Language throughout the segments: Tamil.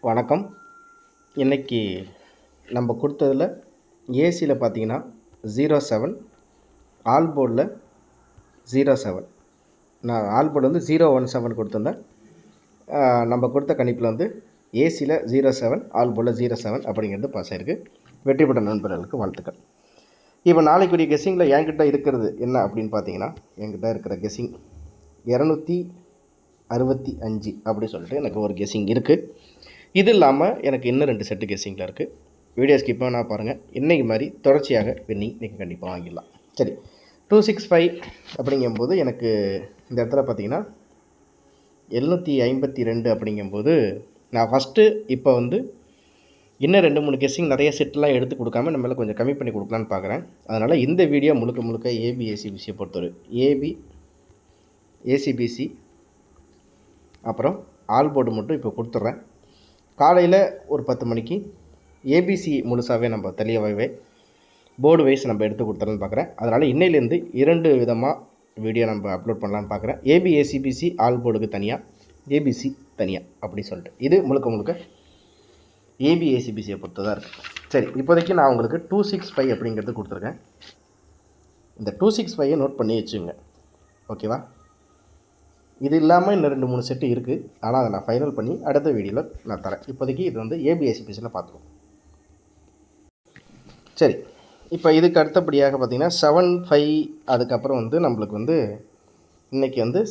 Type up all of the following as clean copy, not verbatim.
வணக்கம். இன்றைக்கி நம்ம கொடுத்ததில் ஏசியில் பார்த்தீங்கன்னா 07, ஆல் போர்டில் 07. நான் ஆல் போர்டு வந்து 017 கொடுத்துருந்தேன். நம்ம கொடுத்த கணிப்பில் வந்து ஏசியில் 07, ஆல் போர்டில் 07 அப்படிங்கிறது பாஸ் ஆகிருக்கு. வெற்றி பெற்ற நண்பர்களுக்கு வாழ்த்துக்கள். இப்போ நாளைக்குரிய கெஸ்ஸிங்கில் என்கிட்ட இருக்கிறது என்ன அப்படின்னு பார்த்தீங்கன்னா, என்கிட்ட இருக்கிற கெஸ்ஸிங் 265 அப்படி சொல்லிட்டு எனக்கு ஒரு கெஸ்ஸிங் இருக்குது. இது இல்லாமல் எனக்கு இன்னும் 2 செட்டு கெஸ்ஸிங்கில் இருக்குது. வீடியோ ஸ்கிப் பண்ணால் பாருங்கள். இன்றைக்கி மாதிரி தொடர்ச்சியாக வின்னிங் நீங்கள் கண்டிப்பாக வாங்கிடலாம். சரி, 265 அப்படிங்கும்போது எனக்கு இந்த இடத்துல பார்த்தீங்கன்னா 752 அப்படிங்கும்போது நான் ஃபஸ்ட்டு இப்போ வந்து இன்னும் 2-3 கெஸ்ஸிங் நிறைய செட்டெலாம் எடுத்து கொடுக்காம நம்மளால் கொஞ்சம் கம்மி பண்ணி கொடுக்கலான்னு பார்க்குறேன். அதனால் இந்த வீடியோ முழுக்க ஏபி ஏசிபிசியை பொறுத்தவரை ஏசிபிசி அப்புறம் ஆல் போர்டு மட்டும் இப்போ கொடுத்துட்றேன். காலையில் ஒரு 10 மணிக்கு ஏபிசி முழுசாகவே நம்ம தெளிவாகவே போர்டு வைஸ் நம்ம எடுத்து கொடுத்துறோன்னு பார்க்குறேன். அதனால் இன்னையிலேருந்து 2 விதமாக வீடியோ நம்ம அப்லோட் பண்ணலான்னு பார்க்குறேன். ஏசிபிசி ஆல் போர்டுக்கு தனியாக, ஏபிசி தனியாக அப்படி சொல்லிட்டு இது முழுக்க ஏசிபிசியை பொறுத்து தான் இருக்குது. சரி, இப்போதைக்கு நான் உங்களுக்கு 265 அப்படிங்கிறது கொடுத்துருக்கேன். இந்த 265 நோட் பண்ணி வச்சுங்க, ஓகேவா? இது இல்லாமல் இன்னும் 2-3 செட்டு இருக்குது. ஆனால் அதை நான் ஃபைனல் பண்ணி அடுத்த வீடியோவில் நான் தரேன். இப்போதைக்கு இது வந்து ஏசிபிசியில் பார்த்துருவோம். சரி, இப்போ இதுக்கு அடுத்தபடியாக பார்த்திங்கன்னா 75, அதுக்கப்புறம் வந்து நம்மளுக்கு வந்து இன்றைக்கி வந்து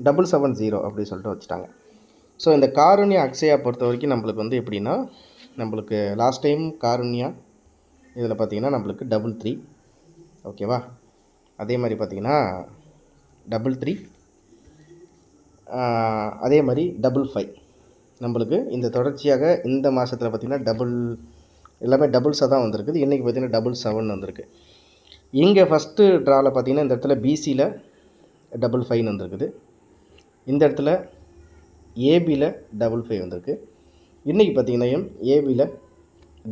770 அப்படி சொல்லிட்டு வச்சுட்டாங்க. ஸோ இந்த காருண்யா அக்ஷயா பொறுத்த வரைக்கும் நம்மளுக்கு வந்து எப்படின்னா, நம்மளுக்கு லாஸ்ட் டைம் காருண்யா இதில் பார்த்திங்கன்னா நம்மளுக்கு 33, ஓகேவா? அதே மாதிரி பார்த்திங்கன்னா 33, அதே மாதிரி 55 நம்மளுக்கு இந்த தொடர்ச்சியாக இந்த மாதத்தில் பார்த்திங்கன்னா எல்லாமே டபுள்ஸாக தான் வந்திருக்குது. இன்றைக்கி பார்த்திங்கன்னா 77 வந்திருக்கு. இங்கே ஃபஸ்ட்டு ட்ராவில் பார்த்திங்கன்னா இந்த இடத்துல பிசியில் 55 வந்திருக்குது. இந்த இடத்துல ஏபியில் 55 வந்திருக்கு. இன்றைக்கி பார்த்திங்கன்னா ஏபியில்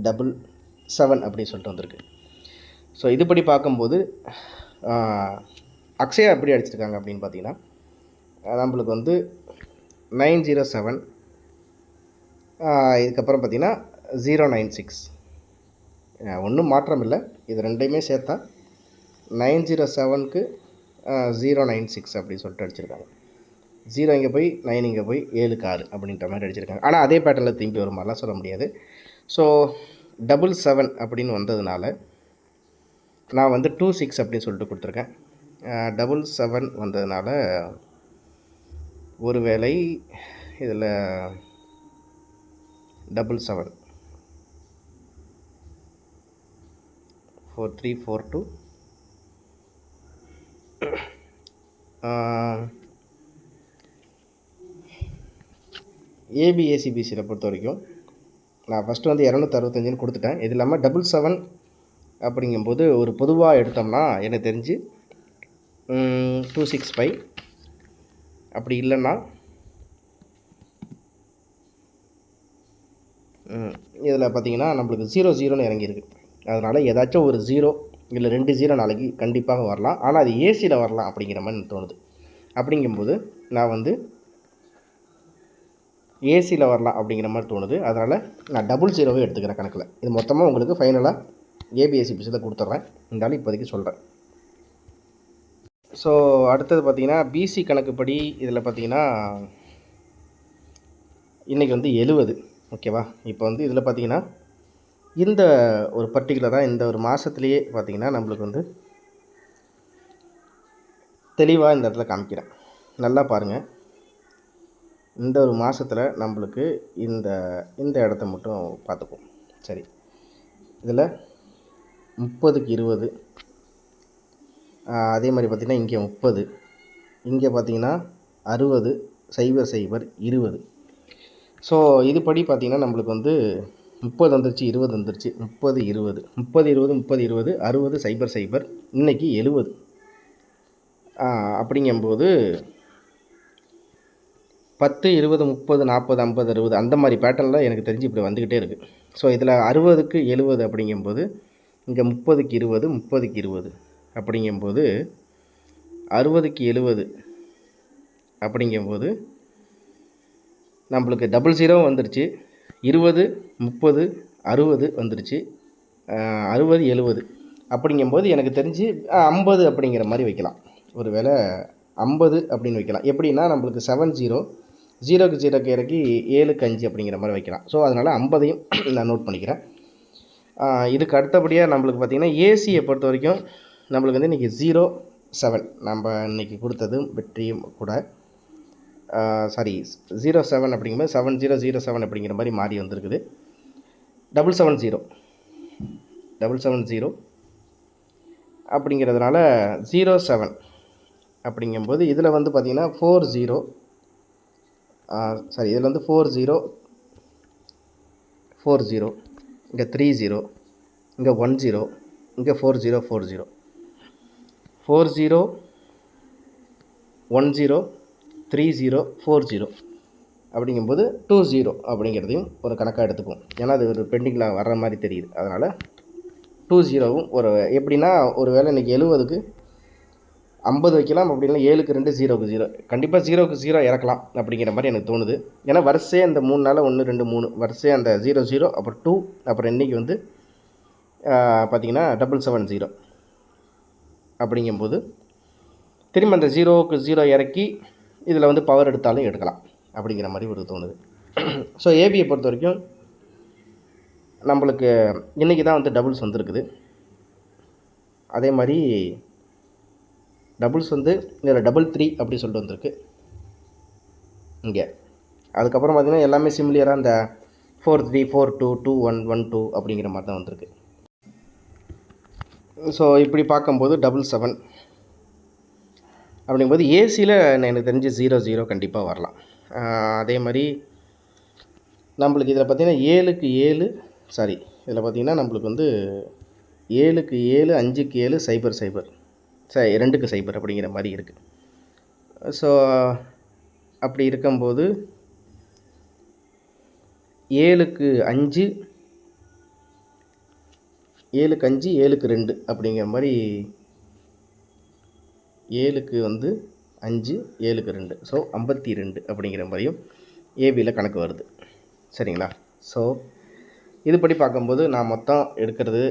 77 அப்படின்னு சொல்லிட்டு வந்திருக்கு. ஸோ இதுபடி பார்க்கும்போது அக்ஷயா எப்படி அடிச்சிருக்காங்க அப்படின்னு பார்த்திங்கன்னா நம்மளுக்கு வந்து 907, இதுக்கப்புறம் பார்த்திங்கன்னா 096, ஒன்றும் மாற்றம் இல்லை. இது ரெண்டையுமே சேர்த்தா 907க்கு 096 அப்படின்னு சொல்லிட்டு அடிச்சிருக்காங்க. 0 இங்கே போய் 9 இங்கே போய் 7க்கு 6 அப்படின்ற மாதிரி அடிச்சிருக்காங்க. ஆனால் அதே பேட்டர்னில் திரும்பி வரும் மாதிரிலாம் சொல்ல முடியாது. ஸோ 77 அப்படின்னு வந்ததுனால நான் வந்து 26 அப்படின்னு சொல்லிட்டு கொடுத்துருக்கேன். 77 வந்ததுனால ஒருவேளை இதில் 77 4342 ஏசிபிசியில் பொறுத்த வரைக்கும் நான் ஃபஸ்ட்டு வந்து 265 கொடுத்துட்டேன். இது இல்லாமல் 77 அப்படிங்கும்போது ஒரு பொதுவாக எடுத்தோம்னா எனக்கு தெரிஞ்சு 265, அப்படி இல்லைன்னா இதில் பார்த்திங்கன்னா நம்மளுக்கு 00ன்னு இறங்கியிருக்கு. அதனால் ஏதாச்சும் ஒரு 0 இல்லை 2 0 நாளைக்கு கண்டிப்பாக வரலாம். ஆனால் அது ஏசியில் வரலாம் அப்படிங்கிற மாதிரி எனக்கு தோணுது. அப்படிங்கும்போது நான் வந்து ஏசியில் வரலாம் அப்படிங்கிற மாதிரி தோணுது. அதனால் நான் 00வே எடுத்துக்கிறேன் கணக்கில். இது மொத்தமாக உங்களுக்கு ஃபைனலாக ஏசிபிசியில் கொடுத்துட்றேன். இருந்தாலும் இப்போதைக்கு சொல்கிறேன். ஸோ அடுத்தது பார்த்திங்கன்னா பிசி கணக்குப்படி இதில் பார்த்திங்கன்னா இன்றைக்கி வந்து 70, ஓகேவா? இப்போ வந்து இதில் பார்த்திங்கன்னா இந்த ஒரு பர்டிகுலராக இந்த ஒரு மாதத்துலேயே பார்த்திங்கன்னா நம்மளுக்கு வந்து தெளிவாக இந்த இடத்துல காமிக்கிறேன். நல்லா பாருங்கள். இந்த ஒரு மாதத்தில் நம்மளுக்கு இந்த இடத்த மட்டும் பார்த்துப்போம். சரி, இதில் 30க்கு 20, அதே மாதிரி பார்த்திங்கன்னா இங்கே 30, இங்கே பார்த்திங்கன்னா 60, 00, 20. ஸோ இதுபடி பார்த்திங்கன்னா நம்மளுக்கு வந்து 30 வந்துருச்சு, 20 வந்துருச்சு, 30 20, 30 20, 30 20, 60 00, இன்றைக்கி 70. அப்படிங்கும்போது 10 20 30 40 50 60 அந்த மாதிரி பேட்டர்னில் எனக்கு தெரிஞ்சு இப்படி வந்துக்கிட்டே இருக்குது. ஸோ இதில் 60க்கு 70 அப்படிங்கும்போது இங்கே 30க்கு 20, 30க்கு 20 அப்படிங்கும்போது 60க்கு 70 அப்படிங்கும்போது நம்மளுக்கு 00 வந்துருச்சு, 20, 30, 60 வந்துருச்சு, 60, 70 அப்படிங்கும்போது எனக்கு தெரிஞ்சு 50 அப்படிங்கிற மாதிரி வைக்கலாம். ஒரு வேளை 50 அப்படின்னு வைக்கலாம். எப்படின்னா நம்மளுக்கு 70, 0க்கு 0க்கு இறக்கி 7க்கு 5 அப்படிங்கிற மாதிரி வைக்கலாம். ஸோ அதனால் 50ஐயும் நான் நோட் பண்ணிக்கிறேன். இதுக்கு அடுத்தபடியாக நம்மளுக்கு பார்த்திங்கன்னா ஏசியை பொறுத்த வரைக்கும் நம்மளுக்கு வந்து இன்றைக்கி 07 நம்ம இன்றைக்கி கொடுத்தது வெற்றியும் கூட. சாரி 07 அப்படிங்கும்போது 7007 அப்படிங்கிற மாதிரி மாறி வந்திருக்குது. 770 அப்படிங்கிறதுனால 07 அப்படிங்கும்போது இதில் வந்து பார்த்திங்கன்னா 40 சாரி இதில் வந்து 40 இங்கே 30 இங்கே 10 இங்கே 40 40 40 10 30 40 அப்படிங்கும்போது 20 அப்படிங்கிறதையும் ஒரு கணக்காக எடுத்துக்கும். ஏன்னா அது ஒரு பெண்டிங்கில் வர்ற மாதிரி தெரியுது. அதனால் 20வும் ஒரு எப்படின்னா ஒரு வேளை இன்றைக்கி 70க்கு 50 வைக்கலாம், அப்படி இல்லை 7க்கு 2 0க்கு 0 கண்டிப்பாக 0க்கு 0 இறக்கலாம் அப்படிங்கிற மாதிரி எனக்கு தோணுது. ஏன்னா வரிசையாக இந்த 3 நாளில் 1 2 3 வரிசையாக அந்த 00 அப்புறம் 2 அப்புறம் இன்றைக்கி வந்து பார்த்திங்கன்னா 770 அப்படிங்கும்போது திரும்ப அந்த 0க்கு 0 இறக்கி இதில் வந்து பவர் எடுத்தாலும் எடுக்கலாம் அப்படிங்கிற மாதிரி ஒரு தோணுது. ஸோ ஏபியை பொறுத்த வரைக்கும் நம்மளுக்கு இன்றைக்கி தான் வந்து டபுள்ஸ் வந்துருக்குது. அதே மாதிரி டபுள்ஸ் வந்து இதில் 3 அப்படி சொல்லிட்டு வந்திருக்கு இங்கே. அதுக்கப்புறம் பார்த்திங்கன்னா எல்லாமே சிமிலியராக இந்த 4-3 4-2 2-1 1-2 அப்படிங்கிற மாதிரி தான் வந்திருக்கு. ஸோ இப்படி பார்க்கும்போது 77 அப்படிங்கும்போது ஏசியில் எனக்கு தெரிஞ்சு 00 கண்டிப்பாக வரலாம். அதே மாதிரி நம்மளுக்கு இதில் பார்த்திங்கன்னா 7க்கு 7 சாரி இதில் பார்த்திங்கன்னா நம்மளுக்கு வந்து 7க்கு 7 5க்கு 7 0 0 2க்கு 0 அப்படிங்கிற மாதிரி இருக்குது. ஸோ அப்படி இருக்கும்போது 7க்கு 5 7க்கு 5 7க்கு 2 அப்படிங்கிற மாதிரி 7க்கு வந்து 5 7க்கு 2 ஸோ 52 அப்படிங்கிற மாதிரியும் ஏபியில் கணக்கு வருது. சரிங்களா? ஸோ இதுபடி பார்க்கும்போது நான் மொத்தம் எடுக்கிறது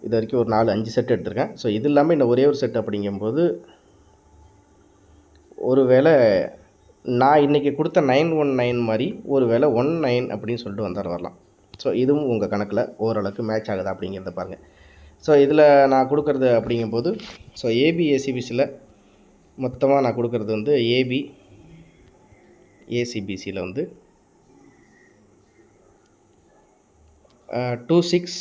இது வரைக்கும் ஒரு 4-5 செட் எடுத்திருக்கேன். ஸோ இது இல்லாமல் இன்னும் ஒரே ஒரு செட் அப்படிங்கும்போது ஒரு வேளை நான் இன்றைக்கி கொடுத்த 919 மாதிரி ஒரு வேளை 19 அப்படின்னு சொல்லிட்டு வரலாம். ஸோ இதுவும் உங்கள் கணக்கில் ஓரளவுக்கு மேட்ச் ஆகுதா அப்படிங்கிறத பாருங்கள். ஸோ இதில் நான் கொடுக்குறது அப்படிங்கும்போது ஸோ ஏபி ஏசிபிசியில் மொத்தமாக நான் கொடுக்குறது வந்து ஏபி ஏசிபிசியில் வந்து 26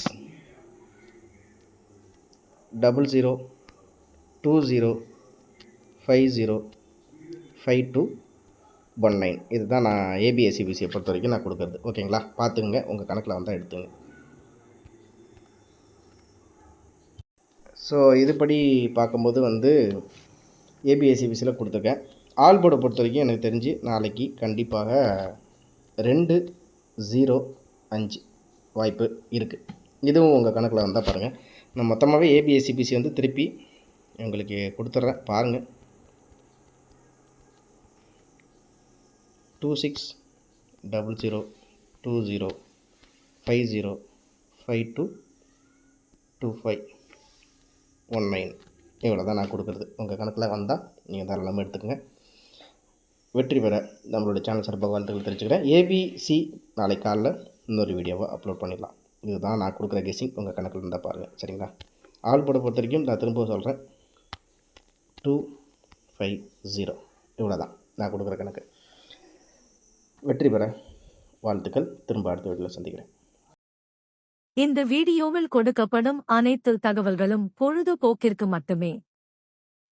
00 20 50 52 19 இதுதான் நான் ஏபிஎஸ்சிபிசியை பொறுத்த வரைக்கும் நான் கொடுக்குறது. ஓகேங்களா? பார்த்துங்க, உங்கள் கணக்கில் வந்தால் எடுத்துங்க. ஸோ இதுபடி பார்க்கும்போது வந்து ஏபிஎஸ்சிபிசியில் கொடுத்துருக்கேன். ஆல் போர்டை பொறுத்த வரைக்கும் எனக்கு தெரிஞ்சு நாளைக்கு கண்டிப்பாக 2-0-5 வாய்ப்பு இருக்குது. இதுவும் உங்கள் கணக்கில் வந்தால் பாருங்கள். நான் மொத்தமாகவே ஏபிஎஸ்சிபிசி வந்து திருப்பி உங்களுக்கு கொடுத்துட்றேன், பாருங்கள். 26 00 20 50 52 25 19 இவ்வளோ தான் நான் கொடுக்குறது. உங்கள் கணக்கில் வந்தால் நீங்கள் தாராளமாக எடுத்துக்கங்க. வெற்றி பெற நம்மளுடைய சேனல் சார்பாக வாழ்த்துக்கள் தெரிஞ்சுக்கிறேன். ஏபிசி நாளை காலைல இன்னொரு வீடியோவை அப்லோட் பண்ணிடலாம். இதுதான் நான் கொடுக்குற கெஸ்ஸிங், உங்கள் கணக்கில் இருந்தால் பாருங்கள். சரிங்களா? ஆல் போட பொறுத்த வரைக்கும் நான் திரும்ப சொல்கிறேன், 250 இவ்வளோ தான் நான் கொடுக்குற கணக்கு. வெற்றி பெற வாழ்த்துக்கள். திரும்ப அடுத்த வீடியோவில் சந்திக்கிறேன். இந்த வீடியோவில் கொடுக்கப்படும் அனைத்து தகவல்களும் பொழுதுபோக்கிற்கு மட்டுமே.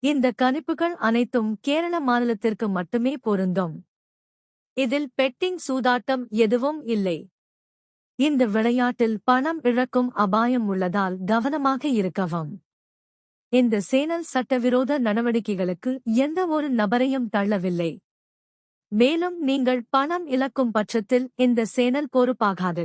இந்த கணிப்புகள் அனைத்தும் கேரள மாநிலத்திற்கு மட்டுமே பொருந்தும். இதில் பெட்டிங் சூதாட்டம் எதுவும் இல்லை. இந்த விளையாட்டில் பணம் இழக்கும் அபாயம் உள்ளதால் கவனமாக இருக்கவும். இந்த சேனல் சட்டவிரோத நடவடிக்கைகளுக்கு எந்த ஒரு நபரையும் தள்ளவில்லை. மேலும் நீங்கள் பணம் இழக்கும் பட்சத்தில் இந்த சேனல் பொறுப்பாகாது.